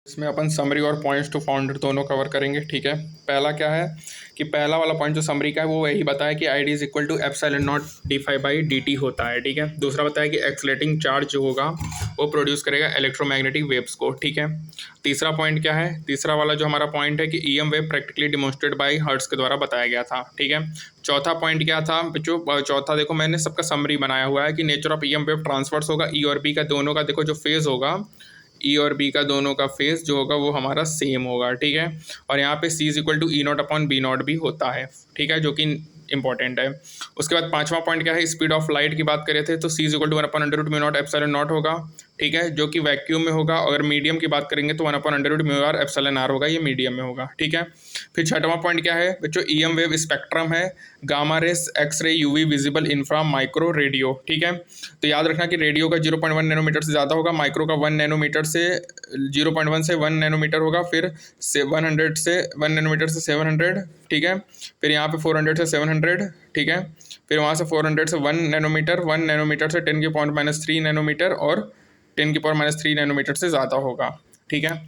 इसमें अपन समरी और points to founder दोनों कवर करेंगे। ठीक है, पहला क्या है कि पहला वाला पॉइंट जो समरी का है वो यही बताया कि I D is equal to epsilon not D five by D T होता है। ठीक है, दूसरा बताया कि एक्सलेटिंग चार्ज जो होगा वो प्रोड्यूस करेगा इलेक्ट्रोमैग्नेटिक वेव्स को। ठीक है, तीसरा पॉइंट क्या है, तीसरा वाला जो हमारा पॉइंट है कि E M wave practically demonstrate by Hertz के द्वारा बताया गया था। ठीक है, चौथा पॉइंट क्या था बच्चों, चौथा देखो मैंने सबका समरी बनाया हुआ है कि nature of E M wave transverse होगा, ई और बी का दोनों का देखो जो फेज होगा, ई और बी का दोनों का फेस जो होगा वो हमारा सेम होगा। ठीक है, और यहाँ पे C is equal to E not upon B not भी होता है। ठीक है, जो कि इंपॉर्टेंट है। उसके बाद पांचवा पॉइंट क्या है, स्पीड ऑफ लाइट की बात करें थे तो C is equal to one upon under root mu not epsilon not होगा। ठीक है, जो कि वैक्यूम में होगा। अगर मीडियम की बात करेंगे तो one upon under root mu R epsilon R होगा, ये मीडियम में होगा। ठीक है, फिर छठवां पॉइंट क्या है बच्चों, ई एम वेव स्पेक्ट्रम है, gamma rays, X-ray, UV, visible, infra, micro, radio. ठीक है, तो याद रखना कि रेडियो का 0.1 नैनोमीटर से ज़्यादा होगा, माइक्रो का 1 नैनोमीटर से 0.1 से 1 नैनोमीटर होगा, फिर से 100 से 1 नैनोमीटर से 700। ठीक है, फिर यहाँ पे 400 से 700। ठीक है, फिर वहाँ से 400 से 1 नैनोमीटर से 10⁻³ नैनोमीटर और 10⁻³ नैनोमीटर से ज़्यादा होगा। ठीक है,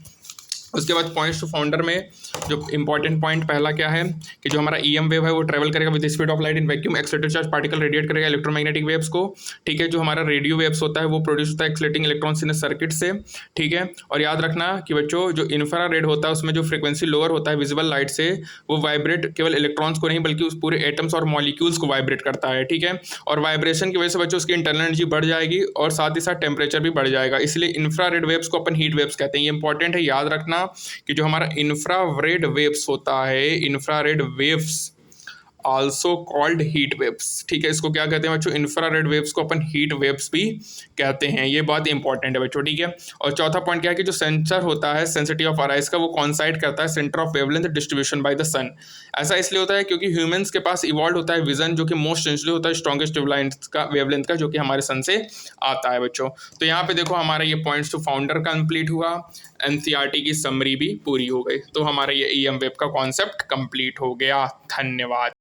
उसके बाद पॉइंट्स टू फाउंडर में जो इंपॉर्टेंट पॉइंट पहला क्या है कि जो हमारा ई एम वेव है वो ट्रेवल करेगा with speed of light in vacuum, accelerated charge particle radiate करेगा इलेक्ट्रोमैग्नेटिक वेव्स को। ठीक है, जो हमारा रेडियो वेव्स होता है वो प्रोड्यूस होता है एक्सलेटिंग इलेक्ट्रॉन्स इन सर्किट से। ठीक है, और याद रखना कि बच्चों जो इंफ्रारेड होता है उसमें जो फ्रीक्वेंसी लोअर होता है विजिबल लाइट से, वो वाइब्रेट केवल इलेक्ट्रॉन्स को नहीं बल्कि उस पूरे एटम्स और मॉलिक्यूल्स को वाइब्रेट करता है। ठीक है, और वाइब्रेशन की वजह से बच्चों उसकी इंटरनल एनर्जी बढ़ जाएगी और साथ ही साथ टेम्परेचर भी बढ़ जाएगा, इसलिए इंफ्रारेड वेव्स को अपन हीट वेव्स कहते हैं। ये इंपॉर्टेंट है, याद रखना कि जो हमारा इंफ्रारेड वेव्स होता है, infrared waves also called heat waves. ठीक है, इसको क्या कहते हैं बच्चों, इंफ्रारेड वेव्स को अपन हीट वेव्स भी कहते हैं। ये बात इंपॉर्टेंट है बच्चों। ठीक है, और चौथा पॉइंट क्या है कि जो सेंसर होता है सेंसिटिव ऑफ आराइज का, वो कॉन्साइड करता है centre of wavelength distribution by the sun. ऐसा इसलिए होता है क्योंकि ह्यूमंस के पास इवॉल्व होता है विजन जो कि मोस्ट सेंसिटिव होता है स्ट्रॉन्गेस्ट वेवलेंथ का, जो कि हमारे सन से आता है बच्चों। तो यहाँ पे देखो हमारा ये पॉइंट्स टू फाउंडर कंप्लीट हुआ, एनसीईआरटी की समरी भी पूरी हो गई, तो हमारा ये ई एम वेव का कॉन्सेप्ट कंप्लीट हो गया। धन्यवाद।